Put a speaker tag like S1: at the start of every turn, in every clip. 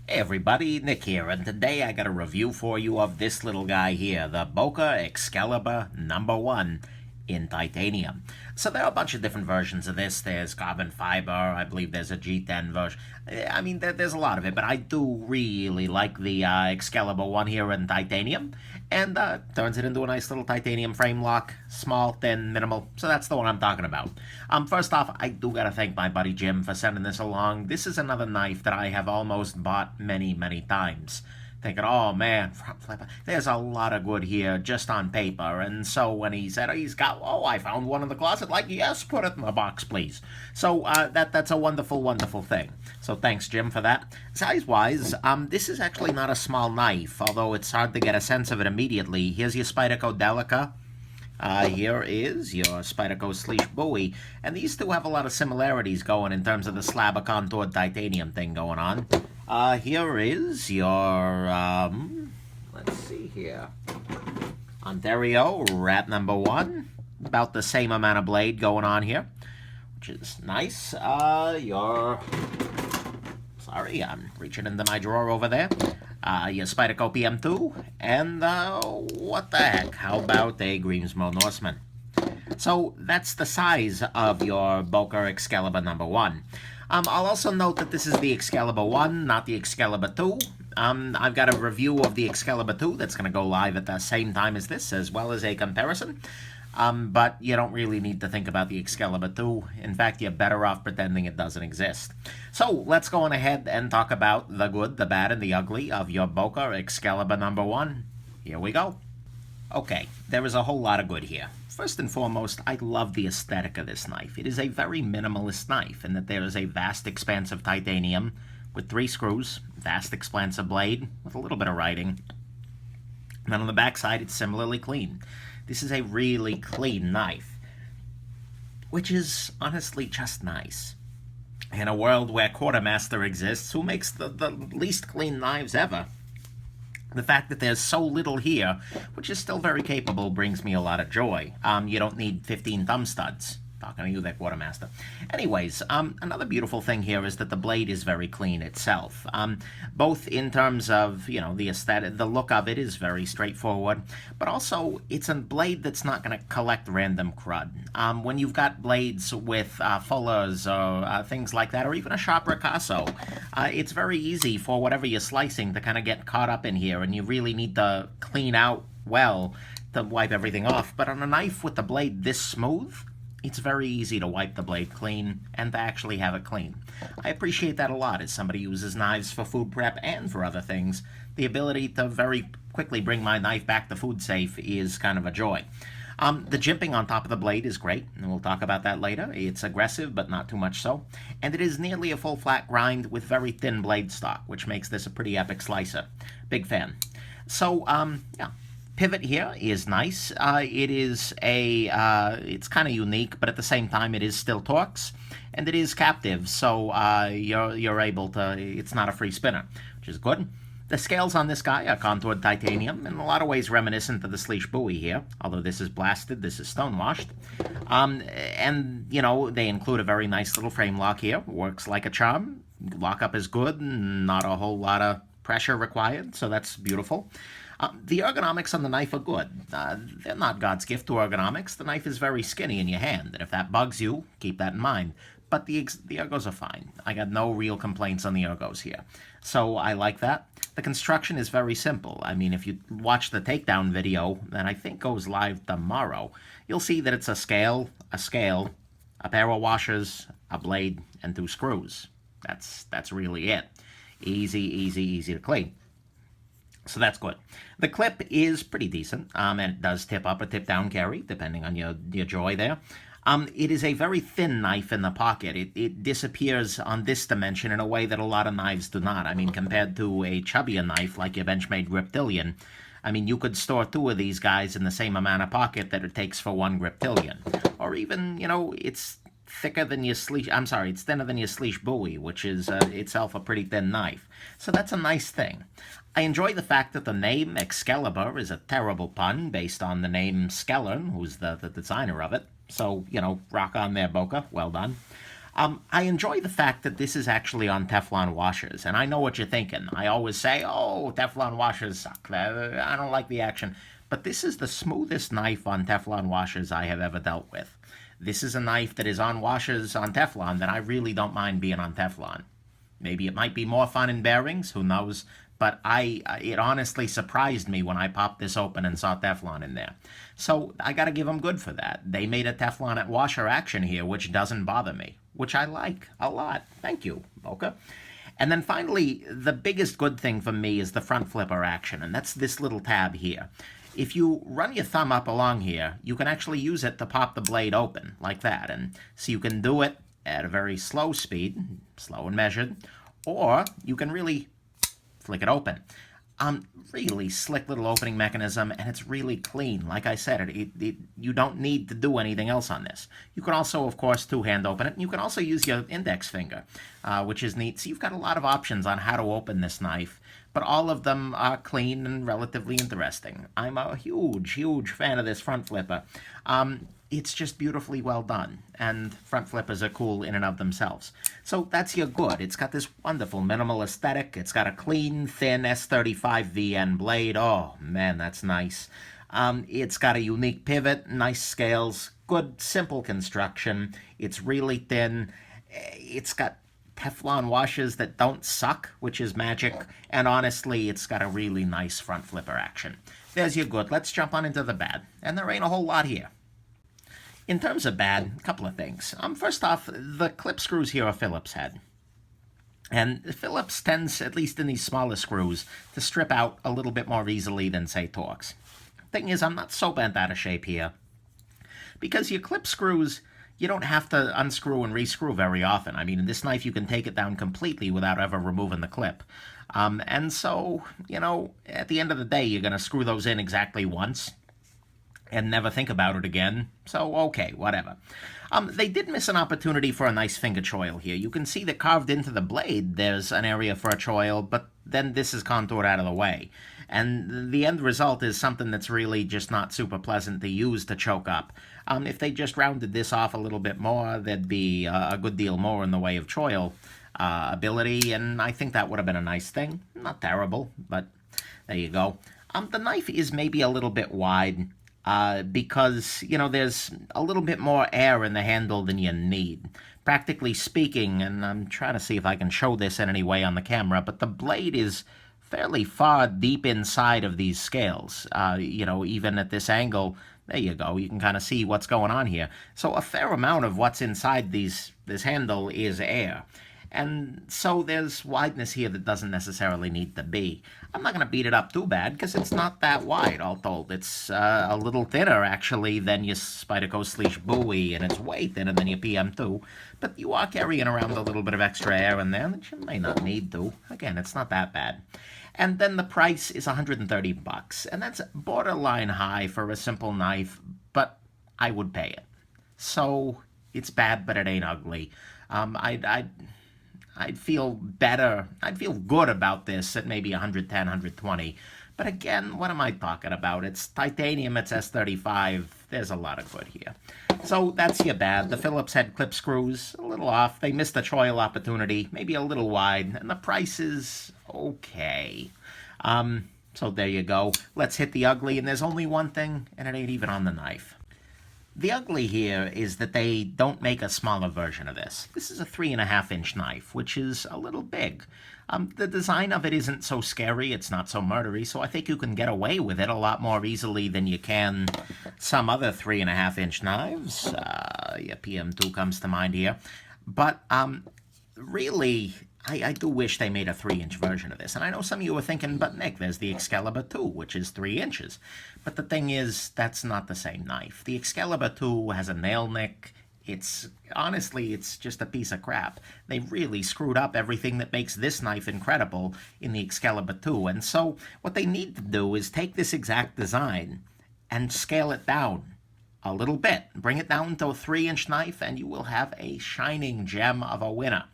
S1: Hey everybody, Nick here, and today I got a review for you of this little guy here, the Boker Exskelibur #1 in titanium. So there are a bunch of different versions of this. There's carbon fiber, I believe there's a G10 version. I mean, there's a lot of it, but I do really like the Excalibur one here in titanium, and turns it into a nice little titanium frame lock, small, thin, minimal. So that's the one I'm talking about. First off, I do gotta thank my buddy Jim for sending this along. This is another knife that I have almost bought many, many times, thinking, oh man, front flipper, there's a lot of good here just on paper. And so when he said, I found one in the closet, like, yes, put it in the box, please. So that's a wonderful, wonderful thing. So thanks, Jim, for that. Size-wise, this is actually not a small knife, although it's hard to get a sense of it immediately. Here's your Spyderco Delica. Here is your Spyderco Shabazz I, and these two have a lot of similarities going in terms of the slab of contoured titanium thing going on. Here is your, let's see here, Ontario Rat #1, about the same amount of blade going on here, which is nice. Sorry, I'm reaching into my drawer over there. Your Spyderco PM2, and what the heck, how about a Grimsmo Norseman? So that's the size of your Boker Exskelibur #1. I'll also note that this is the Excalibur 1, not the Excalibur 2. I've got a review of the Excalibur 2 that's going to go live at the same time as this, as well as a comparison. But you don't really need to think about the Excalibur 2. In fact, you're better off pretending it doesn't exist. So let's go on ahead and talk about the good, the bad, and the ugly of your Boker Exskelibur #1. Here we go. Okay, there is a whole lot of good here. First and foremost, I love the aesthetic of this knife. It is a very minimalist knife in that there is a vast expanse of titanium with 3 screws, vast expanse of blade with a little bit of writing. And then on the back side, it's similarly clean. This is a really clean knife, which is honestly just nice. In a world where Quartermaster exists, who makes the least clean knives ever, the fact that there's so little here, which is still very capable, brings me a lot of joy. You don't need 15 thumb studs. Talking to you there, Quartermaster. Anyways, another beautiful thing here is that the blade is very clean itself. Both in terms of, the aesthetic, the look of it is very straightforward, but also it's a blade that's not going to collect random crud. When you've got blades with fullers or things like that, or even a sharp ricasso, it's very easy for whatever you're slicing to kind of get caught up in here, and you really need to clean out well to wipe everything off. But on a knife with the blade this smooth, it's very easy to wipe the blade clean and to actually have it clean. I appreciate that a lot as somebody who uses knives for food prep and for other things. The ability to very quickly bring my knife back to food safe is kind of a joy. The jimping on top of the blade is great, and we'll talk about that later. It's aggressive, but not too much so. And it is nearly a full flat grind with very thin blade stock, which makes this a pretty epic slicer. Big fan. So, yeah. Pivot here is nice. It's kind of unique, but at the same time, it is still Torx, and it is captive, so you're able to. It's not a free spinner, which is good. The scales on this guy are contoured titanium, in a lot of ways reminiscent of the Shabazz I here, although this is blasted, this is stonewashed. And they include a very nice little frame lock here. Works like a charm. Lockup is good, not a whole lot of pressure required, so that's beautiful. The ergonomics on the knife are good. They're not God's gift to ergonomics. The knife is very skinny in your hand, and if that bugs you, keep that in mind. But the ergos are fine. I got no real complaints on the ergos here. So I like that. The construction is very simple. I mean, if you watch the takedown video, that I think goes live tomorrow, you'll see that it's a scale, a pair of washers, a blade, and 2 screws. That's really it. Easy to clean. So that's good. The clip is pretty decent, and it does tip up or tip down carry, depending on your joy there. It is a very thin knife in the pocket. It disappears on this dimension in a way that a lot of knives do not. I mean, compared to a chubbier knife like your Benchmade Griptilian, I mean, you could store 2 of these guys in the same amount of pocket that it takes for 1 Griptilian. Or even, it's thicker than your it's thinner than your Shabazz I, which is itself a pretty thin knife. So that's a nice thing. I enjoy the fact that the name Excalibur is a terrible pun based on the name Skellern, who's the designer of it. So, rock on there, Boker. Well done. I enjoy the fact that this is actually on Teflon washers, and I know what you're thinking. I always say, oh, Teflon washers suck. I don't like the action. But this is the smoothest knife on Teflon washers I have ever dealt with. This is a knife that is on washers on Teflon that I really don't mind being on Teflon. Maybe it might be more fun in bearings, who knows? But it honestly surprised me when I popped this open and saw Teflon in there. So I gotta give them good for that. They made a Teflon at washer action here, which doesn't bother me, which I like a lot. Thank you, Boker. And then finally, the biggest good thing for me is the front flipper action, and that's this little tab here. If you run your thumb up along here, you can actually use it to pop the blade open, like that. And so you can do it at a very slow speed, slow and measured, or you can really flick it open. Really slick little opening mechanism, and it's really clean. Like I said, you don't need to do anything else on this. You can also, of course, two-hand open it, and you can also use your index finger, which is neat. So you've got a lot of options on how to open this knife, but all of them are clean and relatively interesting. I'm a huge, huge fan of this front flipper. It's just beautifully well done, and front flippers are cool in and of themselves. So that's your good. It's got this wonderful minimal aesthetic. It's got a clean, thin S35 VN blade. Oh, man, that's nice. It's got a unique pivot, nice scales, good, simple construction. It's really thin. It's got Teflon washers that don't suck, which is magic. And honestly, it's got a really nice front flipper action. There's your good. Let's jump on into the bad. And there ain't a whole lot here. In terms of bad, a couple of things. First off, the clip screws here are Phillips head. And Phillips tends, at least in these smaller screws, to strip out a little bit more easily than, say, Torx. Thing is, I'm not so bent out of shape here. Because your clip screws, you don't have to unscrew and rescrew very often. I mean, in this knife, you can take it down completely without ever removing the clip. And so, you know, at the end of the day, you're going to screw those in exactly once and never think about it again. So, okay, whatever. They did miss an opportunity for a nice finger choil here. You can see that carved into the blade, there's an area for a choil, but then this is contoured out of the way. And the end result is something that's really just not super pleasant to use to choke up. If they just rounded this off a little bit more, there'd be a good deal more in the way of choil ability, and I think that would have been a nice thing. Not terrible, but there you go. The knife is maybe a little bit wide. Because, you know, there's a little bit more air in the handle than you need. Practically speaking, and I'm trying to see if I can show this in any way on the camera, but the blade is fairly far deep inside of these scales. You know, even at this angle, there you go, you can kind of see what's going on here. So a fair amount of what's inside this handle is air. And so there's wideness here that doesn't necessarily need to be. I'm not going to beat it up too bad, because it's not that wide, all told. It's a little thinner, actually, than your Spyderco Bowie, and it's way thinner than your PM2. But you are carrying around a little bit of extra air in there that you may not need to. Again, it's not that bad. And then the price is $130, and that's borderline high for a simple knife, but I would pay it. So it's bad, but it ain't ugly. I'd feel better, I'd feel good about this at maybe 110, 120. But again, what am I talking about? It's titanium, it's S35, there's a lot of good here. So that's your bad. The Phillips head clip screws, a little off. They missed a choil opportunity, maybe a little wide, and the price is okay. So there you go. Let's hit the ugly, and there's only one thing, and it ain't even on the knife. The ugly here is that they don't make a smaller version of this. This is a 3.5-inch knife, which is a little big. The design of it isn't so scary, it's not so murdery, so I think you can get away with it a lot more easily than you can some other 3.5-inch knives. Yeah, PM2 comes to mind here. But really, I do wish they made a 3-inch version of this. And I know some of you are thinking, but Nick, there's the Excalibur II, which is 3 inches. But the thing is, that's not the same knife. The Excalibur II has a nail nick. Honestly, it's just a piece of crap. They really screwed up everything that makes this knife incredible in the Excalibur II. And so what they need to do is take this exact design and scale it down a little bit. Bring it down to a 3-inch knife, and you will have a shining gem of a winner.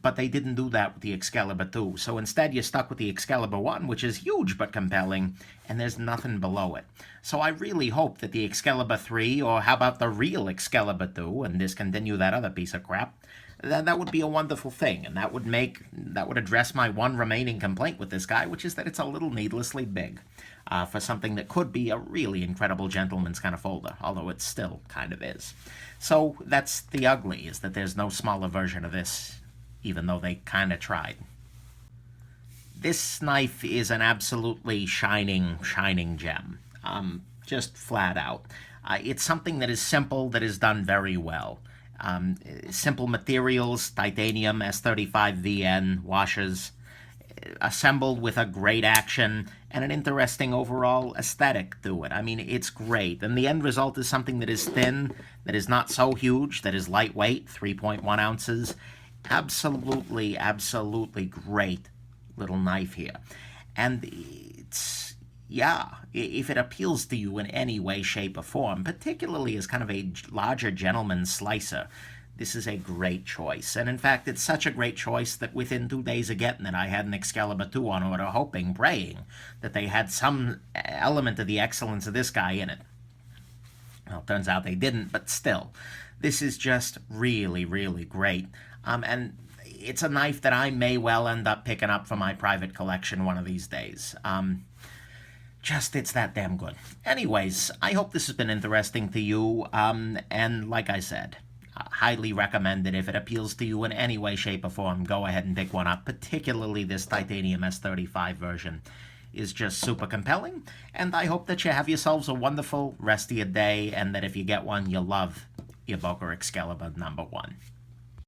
S1: But they didn't do that with the Excalibur II. So instead, you're stuck with the Excalibur I, which is huge but compelling, and there's nothing below it. So I really hope that the Excalibur III, or how about the real Excalibur II, and discontinue that other piece of crap, that would be a wonderful thing, and that would address my one remaining complaint with this guy, which is that it's a little needlessly big for something that could be a really incredible gentleman's kind of folder, although it still kind of is. So that's the ugly, is that there's no smaller version of this, even though they kind of tried. This knife is an absolutely shining gem, just flat out. It's something that is simple, that is done very well. Simple materials, titanium, S35VN, washers, assembled with a great action and an interesting overall aesthetic to it. I mean, it's great. And the end result is something that is thin, that is not so huge, that is lightweight, 3.1 ounces. Absolutely, absolutely great little knife here. And it's, yeah, if it appeals to you in any way, shape, or form, particularly as kind of a larger gentleman slicer, this is a great choice. And in fact, it's such a great choice that within 2 days of getting it, I had an Exskelibur II on order, hoping, praying, that they had some element of the excellence of this guy in it. Well, it turns out they didn't, but still, this is just really, really great. And it's a knife that I may well end up picking up for my private collection one of these days. Just, it's that damn good. Anyways, I hope this has been interesting to you, and like I said, highly recommend it. If it appeals to you in any way, shape, or form, go ahead and pick one up. Particularly this titanium S35 version is just super compelling, and I hope that you have yourselves a wonderful rest of your day, and that if you get one, you'll love your Boker Exskelibur #1.